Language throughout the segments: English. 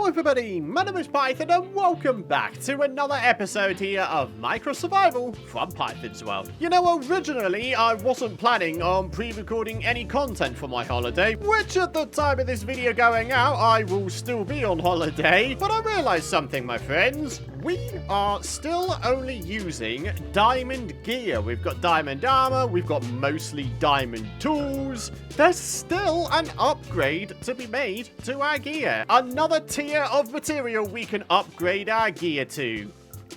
Hello everybody, my name is Python and welcome back to another episode here of Minecraft Survival from Python's World. You know, originally I wasn't planning on pre-recording any content for my holiday, which at the time of this video going out, I will still be on holiday, but I realized something, my friends. We are still only using diamond gear. We've got diamond armor, we've got mostly diamond tools. There's still an upgrade to be made to our gear. Another tier of material we can upgrade our gear to.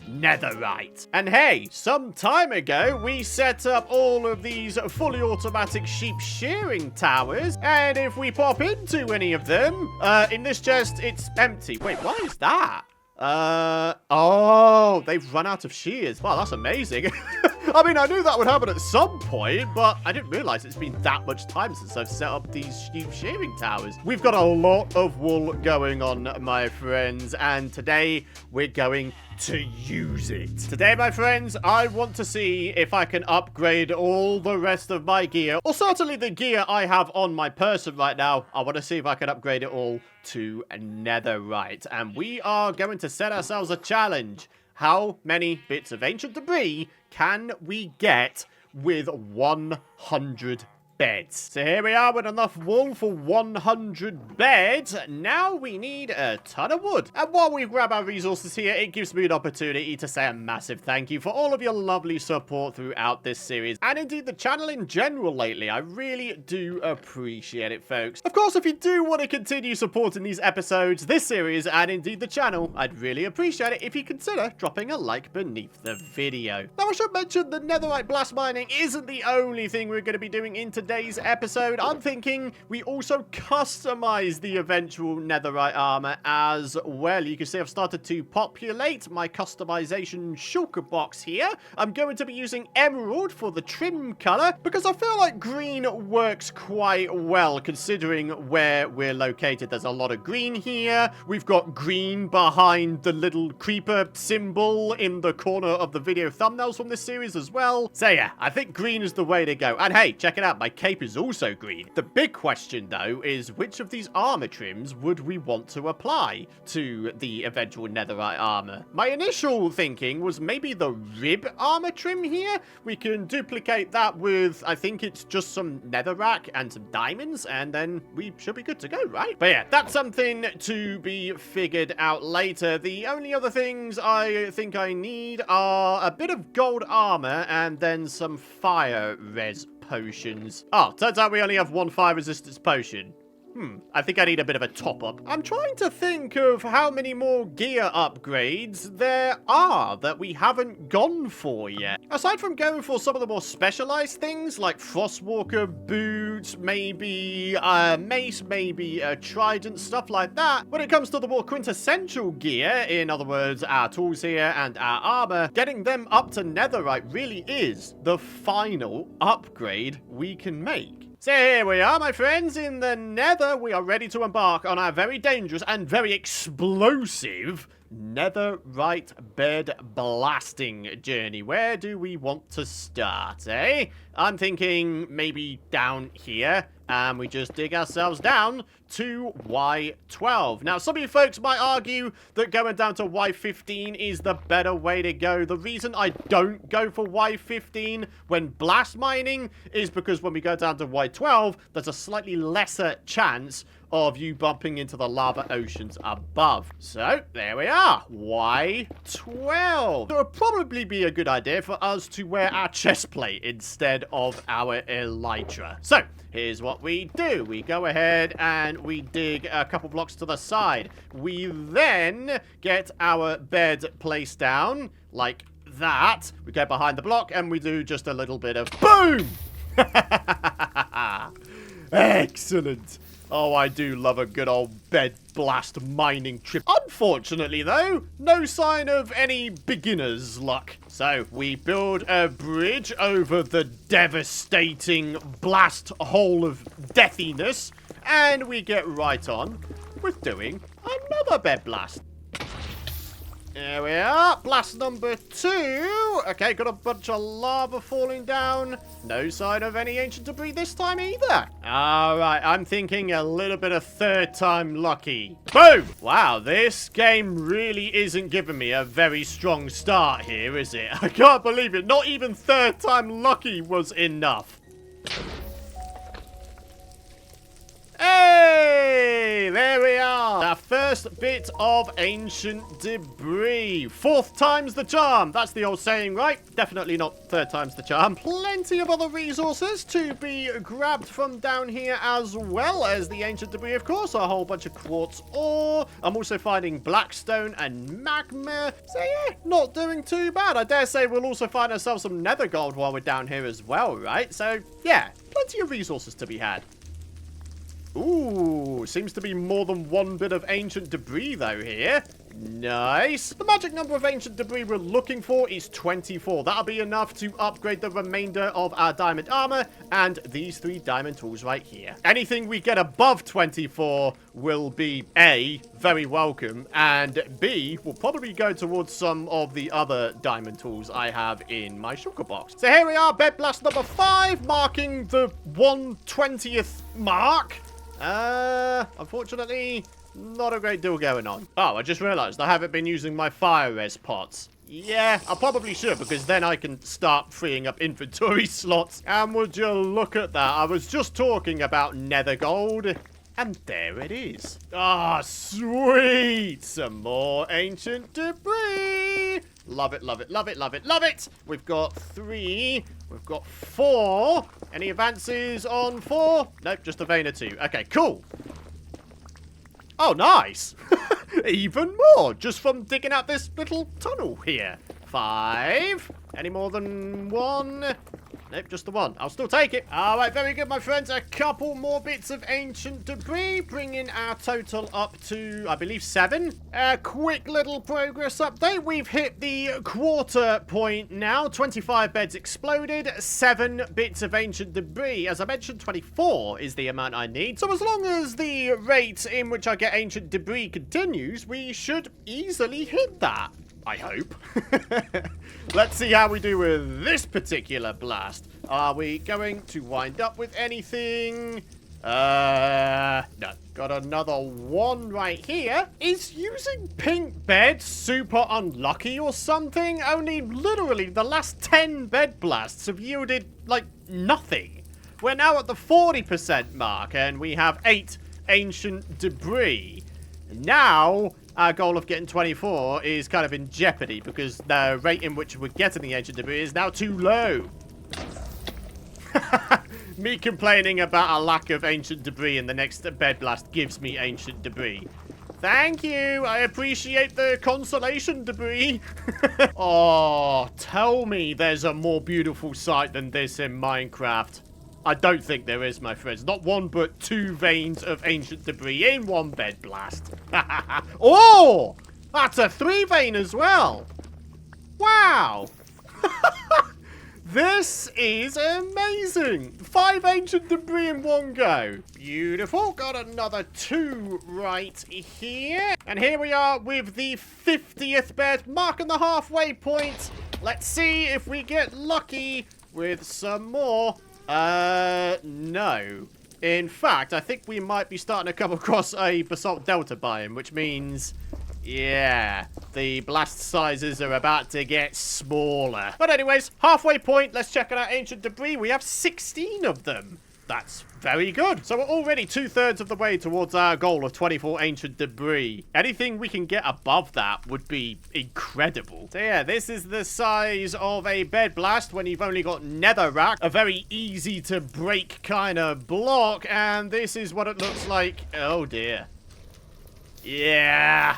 Netherite. And hey, some time ago, we set up all of these fully automatic sheep shearing towers. And if we pop into any of them, in this chest, it's empty. Wait, why is that? Oh, they've run out of shears. Wow, that's amazing. I mean, I knew that would happen at some point, but I didn't realize it's been that much time since I've set up these sheep shearing towers. We've got a lot of wool going on, my friends, and today we're going to use it. Today, my friends, I want to see if I can upgrade all the rest of my gear, or certainly the gear I have on my person right now. I want to see if I can upgrade it all to netherite, and we are going to set ourselves a challenge. How many bits of ancient debris can we get with 100 beds? So here we are with enough wool for 100 beds. Now we need a ton of wood. And while we grab our resources here, it gives me an opportunity to say a massive thank you for all of your lovely support throughout this series. And indeed the channel in general lately. I really do appreciate it, folks. Of course, if you do want to continue supporting these episodes, this series, and indeed the channel, I'd really appreciate it if you consider dropping a like beneath the video. Now I should mention that netherite blast mining isn't the only thing we're going to be doing in today's episode. I'm thinking we also customize the eventual netherite armor as well. You can see I've started to populate my customization shulker box here. I'm going to be using emerald for the trim color because I feel like green works quite well considering where we're located. There's a lot of green here. We've got green behind the little creeper symbol in the corner of the video thumbnails from this series as well. So yeah, I think green is the way to go. And hey, check it out. My cape is also green. The big question, though, is which of these armor trims would we want to apply to the eventual netherite armor? My initial thinking was maybe the rib armor trim here. We can duplicate that with, I think it's just some netherrack and some diamonds, and then we should be good to go, right? But yeah, that's something to be figured out later. The only other things I think I need are a bit of gold armor and then some fire res potions. Oh, turns out we only have one fire resistance potion. I think I need a bit of a top-up. I'm trying to think of how many more gear upgrades there are that we haven't gone for yet. Aside from going for some of the more specialized things, like Frostwalker boots, maybe a mace, maybe a trident, stuff like that, when it comes to the more quintessential gear, in other words, our tools here and our armor, getting them up to netherite really is the final upgrade we can make. So here we are, my friends, in the Nether. We are ready to embark on our very dangerous and very explosive netherite bed blasting journey. Where do we want to start, eh? I'm thinking maybe down here, and we just dig ourselves down to Y12. Now, some of you folks might argue that going down to Y15 is the better way to go. The reason I don't go for Y15 when blast mining is because when we go down to Y12, there's a slightly lesser chance of you bumping into the lava oceans above. So, there we are. Y12. It would probably be a good idea for us to wear our chest plate instead of our elytra. So, here's what we do. We go ahead and we dig a couple blocks to the side. We then get our bed placed down like that. We go behind the block and we do just a little bit of boom! Excellent. Oh, I do love a good old bed blast mining trip. Unfortunately, though, no sign of any beginner's luck. So, we build a bridge over the devastating blast hole of deathiness, and we get right on with doing another bed blast. There we are. Blast number 2. Okay, got a bunch of lava falling down. No sign of any ancient debris this time either. All right, I'm thinking a little bit of third time lucky. Boom! Wow, this game really isn't giving me a very strong start here, is it? I can't believe it. Not even third time lucky was enough. Hey, there we are. Our first bit of ancient debris. Fourth time's the charm. That's the old saying, right? Definitely not third time's the charm. Plenty of other resources to be grabbed from down here, as well as the ancient debris, of course. A whole bunch of quartz ore. I'm also finding blackstone and magma. So yeah, not doing too bad. I dare say we'll also find ourselves some nether gold while we're down here as well, right? So yeah, plenty of resources to be had. Ooh, seems to be more than one bit of ancient debris, though, here. Nice. The magic number of ancient debris we're looking for is 24. That'll be enough to upgrade the remainder of our diamond armor and these 3 diamond tools right here. Anything we get above 24 will be A, very welcome, and B, will probably go towards some of the other diamond tools I have in my sugar box. So here we are, bed blast number 5, marking the 1/20th mark. Unfortunately, not a great deal going on. Oh, I just realized I haven't been using my fire res pots. Yeah, I probably should, because then I can start freeing up inventory slots. And would you look at that? I was just talking about nether gold, and there it is. Ah, sweet! Some more ancient debris. Love it, love it, love it, love it, love it. We've got 3. We've got 4. Any advances on 4? Nope, just a vein or 2. Okay, cool. Oh, nice. Even more, just from digging out this little tunnel here. 5. Any more than 1? Nope, just the 1. I'll still take it. All right, very good, my friends. A couple more bits of ancient debris, bringing our total up to, I believe, 7. A quick little progress update. We've hit the quarter point now. 25 beds exploded, 7 bits of ancient debris. As I mentioned, 24 is the amount I need. So as long as the rate in which I get ancient debris continues, we should easily hit that. I hope. Let's see how we do with this particular blast. Are we going to wind up with anything? No. Got another 1 right here. Is using pink bed super unlucky or something? Only literally the last 10 bed blasts have yielded, like, nothing. We're now at the 40% mark, and we have 8 ancient debris. Now, our goal of getting 24 is kind of in jeopardy because the rate in which we're getting the ancient debris is now too low. Me complaining about a lack of ancient debris in the next bed blast gives me ancient debris. Thank you. I appreciate the consolation debris. Oh, tell me there's a more beautiful sight than this in Minecraft. I don't think there is, my friends. Not 1, but 2 veins of ancient debris in 1 bed blast. Oh! That's a 3 vein as well. Wow. This is amazing. 5 ancient debris in 1 go. Beautiful. Got another 2 right here. And here we are with the 50th bed, marking the halfway point. Let's see if we get lucky with some more. No. In fact, I think we might be starting to come across a basalt delta biome, which means, yeah, the blast sizes are about to get smaller. But anyways, halfway point, let's check out our ancient debris. We have 16 of them. That's very good. So we're already 2/3 of the way towards our goal of 24 ancient debris. Anything we can get above that would be incredible. So yeah, this is the size of a bed blast when you've only got netherrack, a very easy to break kind of block, and this is what it looks like. Oh dear. Yeah.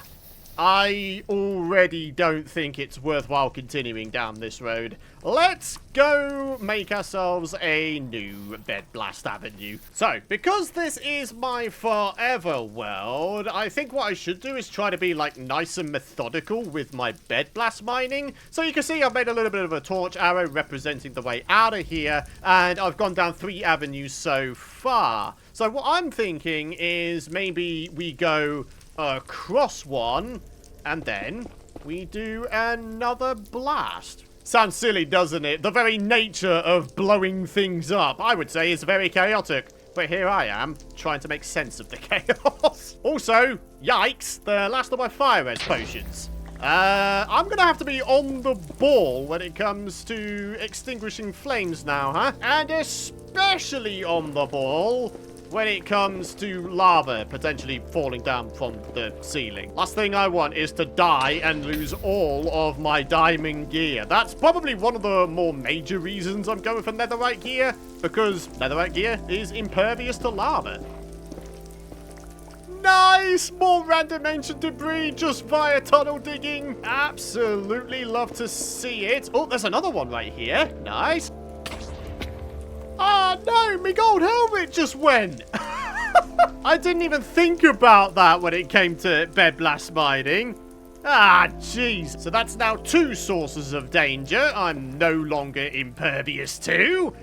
I already don't think it's worthwhile continuing down this road. Let's go make ourselves a new bed blast avenue. So, because this is my forever world, I think what I should do is try to be, like, nice and methodical with my bed blast mining. So you can see I've made a little bit of a torch arrow representing the way out of here, and I've gone down 3 avenues so far. So what I'm thinking is maybe we go across one, and then we do another blast. Sounds silly, doesn't it? The very nature of blowing things up, I would say, is very chaotic. But here I am, trying to make sense of the chaos. Also, yikes, the last of my fire res potions. I'm going to have to be on the ball when it comes to extinguishing flames now, huh? And especially on the ball when it comes to lava potentially falling down from the ceiling. Last thing I want is to die and lose all of my diamond gear. That's probably one of the more major reasons I'm going for netherite gear, because netherite gear is impervious to lava. Nice! More random ancient debris just via tunnel digging. Absolutely love to see it. Oh, there's another one right here. Nice. Oh no, my gold helmet just went. I didn't even think about that when it came to bed blast mining. Ah, jeez. So that's now 2 sources of danger I'm no longer impervious to.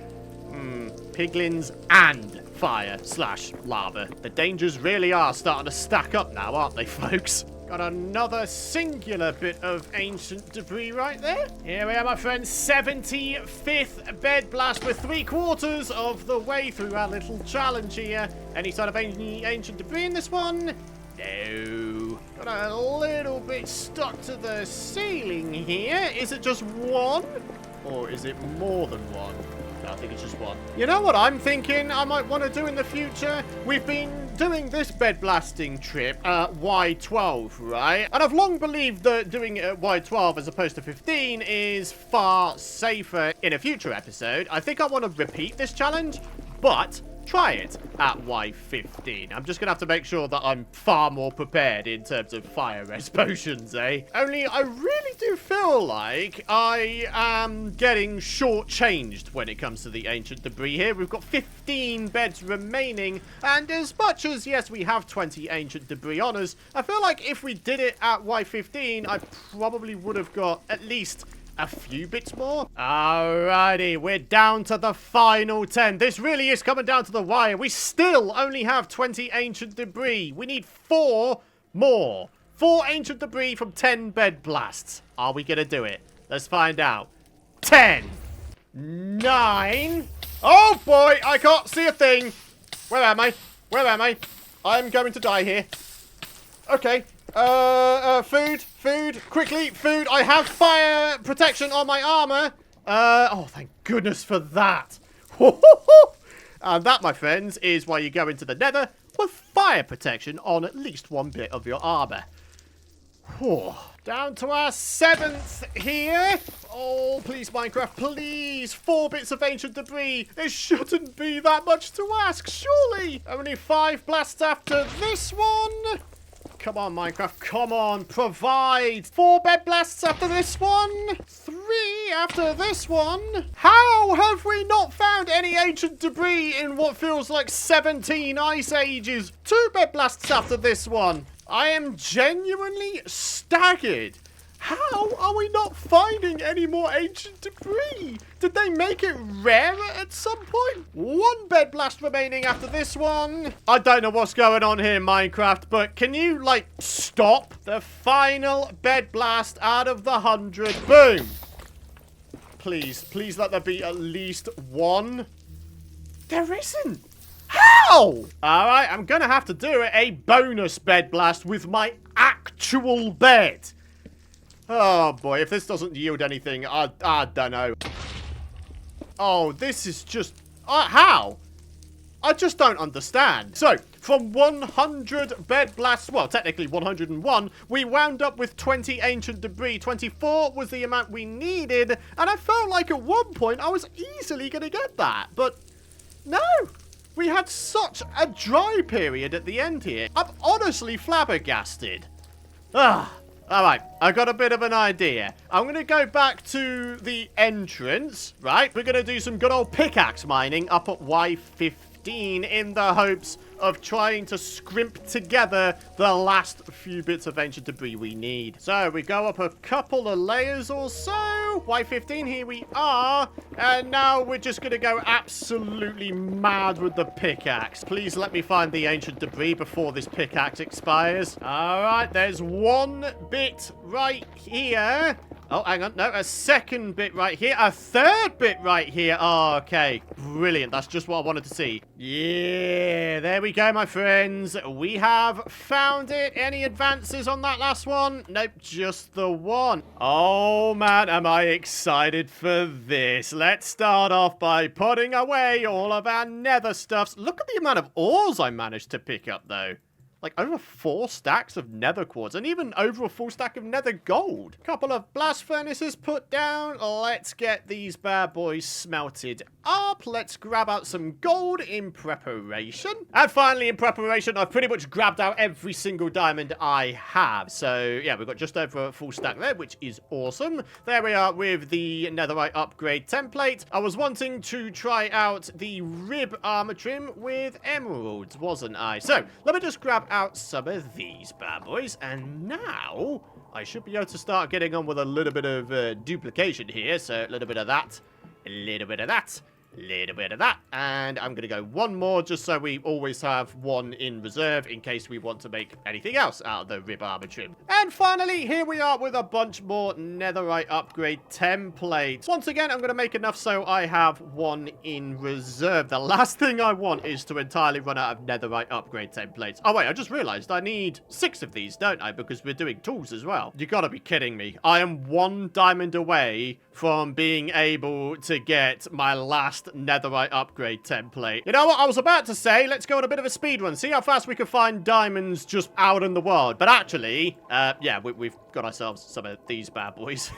Piglins and fire/lava. The dangers really are starting to stack up now, aren't they, folks? Got another singular bit of ancient debris right there. Here we are, my friends. 75th bed blast. We're 3/4 of the way through our little challenge here. Any sort of ancient debris in this one? No. Got a little bit stuck to the ceiling here. Is it just one? Or is it more than one? I think it's just one. You know what I'm thinking I might want to do in the future? We've been doing this bed blasting trip at Y12, right? And I've long believed that doing it at Y12 as opposed to 15 is far safer in a future episode. I think I want to repeat this challenge, but try it at Y15. I'm just going to have to make sure that I'm far more prepared in terms of fire res potions, eh? Only I really do feel like I am getting shortchanged when it comes to the ancient debris here. We've got 15 beds remaining, and as much as, yes, we have 20 ancient debris on us, I feel like if we did it at Y15, I probably would have got at least a few bits more. Alrighty, we're down to the final 10. This really is coming down to the wire. We still only have 20 ancient debris. We need 4 more. 4 ancient debris from 10 bed blasts. Are we gonna do it? Let's find out. 10. 9. Oh boy, I can't see a thing. Where am I? Where am I? I'm going to die here. Okay. Food, quickly, food. I have fire protection on my armor. Oh, thank goodness for that. And that, my friends, is why you go into the nether with fire protection on at least 1 bit of your armor. Down to our 7th here. Oh, please, Minecraft, please. 4 bits of ancient debris. It shouldn't be that much to ask, surely. Only 5 blasts after this one. Come on, Minecraft, come on, provide. 4 bed blasts after this one. 3 after this one. How have we not found any ancient debris in what feels like 17 ice ages? 2 bed blasts after this one. I am genuinely staggered. How are we not finding any more ancient debris? Did they make it rarer at some point? 1 bed blast remaining after this one. I don't know what's going on here, Minecraft, but can you, like, stop? The final bed blast out of the 100. Boom. Please, please let there be at least 1. There isn't. How? Alright, I'm gonna have to do a bonus bed blast with my actual bed. Oh boy, if this doesn't yield anything, I don't know. Oh, this is just... how? I just don't understand. So, from 100 bed blasts, well, technically 101, we wound up with 20 ancient debris. 24 was the amount we needed, and I felt like at one point I was easily going to get that. But, no. We had such a dry period at the end here. I'm honestly flabbergasted. Alright, I got a bit of an idea. I'm going to go back to the entrance, right? We're going to do some good old pickaxe mining up at Y15 in the hopes of trying to scrimp together the last few bits of ancient debris we need. So we go up a couple of layers or so. Y15, here we are. And now we're just going to go absolutely mad with the pickaxe. Please let me find the ancient debris before this pickaxe expires. All right, there's one bit right here. Oh, hang on. No, a second bit right here. A third bit right here. Oh, okay. Brilliant. That's just what I wanted to see. Yeah, there we go, my friends. We have found it. Any advances on that last one? Nope, just the one. Oh, man, am I excited for this. Let's start off by putting away all of our nether stuffs. Look at the amount of ores I managed to pick up, though. Like over 4 stacks of nether quartz and even over a full stack of nether gold. Couple of blast furnaces put down. Let's get these bad boys smelted up. Let's grab out some gold in preparation. And finally, in preparation, I've pretty much grabbed out every single diamond I have. So yeah, we've got just over a full stack there, which is awesome. There we are with the netherite upgrade template. I was wanting to try out the rib armor trim with emeralds, wasn't I? So let me just grab out some of these bad boys, and now I should be able to start getting on with a little bit of duplication here. So a little bit of that, a little bit of that, little bit of that, and I'm gonna go one more just so we always have one in reserve in case we want to make anything else out of the rib armor trim. And finally, here we are with a bunch more netherite upgrade templates. Once again, I'm gonna make enough so I have one in reserve. The last thing I want is to entirely run out of netherite upgrade templates. Oh wait, I just realized I need 6 of these, don't I? Because we're doing tools as well. You gotta be kidding me. I am 1 diamond away from being able to get my last netherite upgrade template. You know what I was about to say? Let's go on a bit of a speed run. See how fast we can find diamonds just out in the world. But actually, yeah, we've got ourselves some of these bad boys.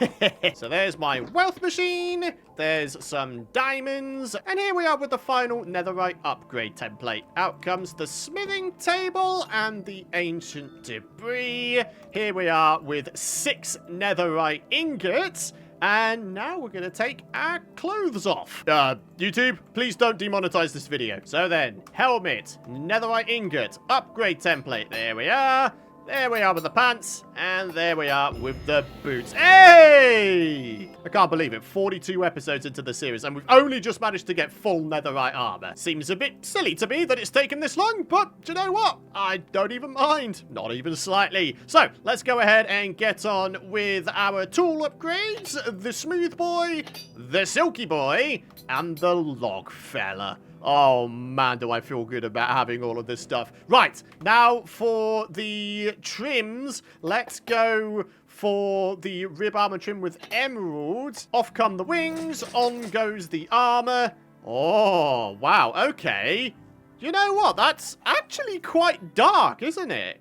So there's my wealth machine. There's some diamonds. And here we are with the final netherite upgrade template. Out comes the smithing table and the ancient debris. Here we are with 6 netherite ingots. And now we're going to take our clothes off. YouTube, please don't demonetize this video. So then, helmet, netherite ingot, upgrade template. There we are. There we are with the pants. And there we are with the boots. Hey! I can't believe it. 42 episodes into the series, and we've only just managed to get full netherite armor. Seems a bit silly to me that it's taken this long, but do you know what? I don't even mind. Not even slightly. So, let's go ahead and get on with our tool upgrades. The smooth boy, the silky boy, and the log fella. Oh, man, do I feel good about having all of this stuff. Right, now for the trims, let's go for the rib armor trim with emeralds. Off come the wings, on goes the armor. Oh, wow, okay. You know what? That's actually quite dark, isn't it?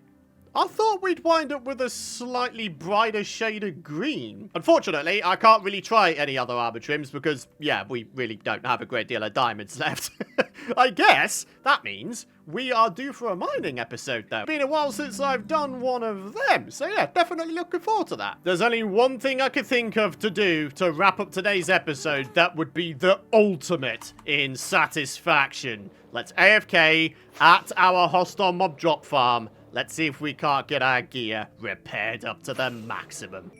I thought we'd wind up with a slightly brighter shade of green. Unfortunately, I can't really try any other armor trims because, yeah, we really don't have a great deal of diamonds left. I guess that means we are due for a mining episode, though. Been a while since I've done one of them, so yeah, definitely looking forward to that. There's only one thing I could think of to do to wrap up today's episode that would be the ultimate in satisfaction. Let's AFK at our hostile mob drop farm. Let's see if we can't get our gear repaired up to the maximum.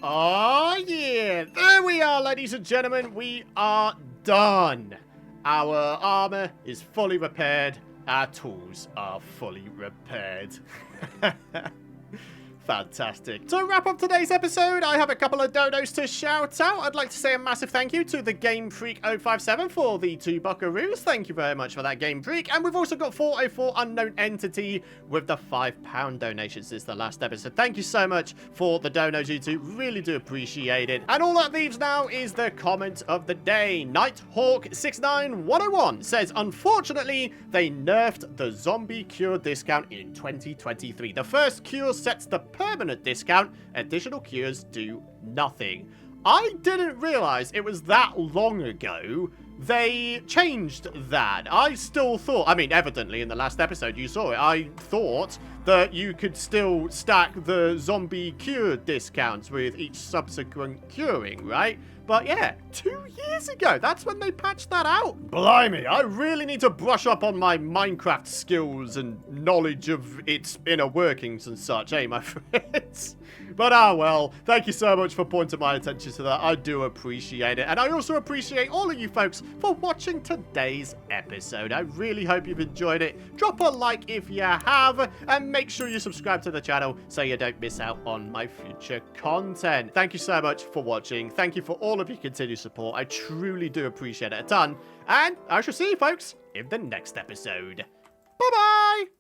Oh, yeah. There we are, ladies and gentlemen. We are done. Our armor is fully repaired. Our tools are fully repaired. Fantastic. To wrap up today's episode, I have a couple of donos to shout out. I'd like to say a massive thank you to the Game Freak 057 for the 2 buckaroos. Thank you very much for that, Game Freak. And we've also got 404 Unknown Entity with the £5 donation since the last episode. Thank you so much for the donos, you two. Really do appreciate it. And all that leaves now is the comment of the day. Nighthawk69101 says, unfortunately, they nerfed the zombie cure discount in 2023. The first cure sets the permanent discount. Additional cures do nothing. I didn't realize it was that long ago they changed that. I still thought, I mean, evidently in the last episode you saw it, I thought that you could still stack the zombie cure discounts with each subsequent curing, right? But yeah, 2 years ago, that's when they patched that out. Blimey, I really need to brush up on my Minecraft skills and knowledge of its inner workings and such, eh, my friends? But well, thank you so much for pointing my attention to that. I do appreciate it. And I also appreciate all of you folks for watching today's episode. I really hope you've enjoyed it. Drop a like if you have, and make sure you subscribe to the channel so you don't miss out on my future content. Thank you so much for watching. Thank you for all of your continued support. I truly do appreciate it a ton. And I shall see you folks in the next episode. Bye-bye!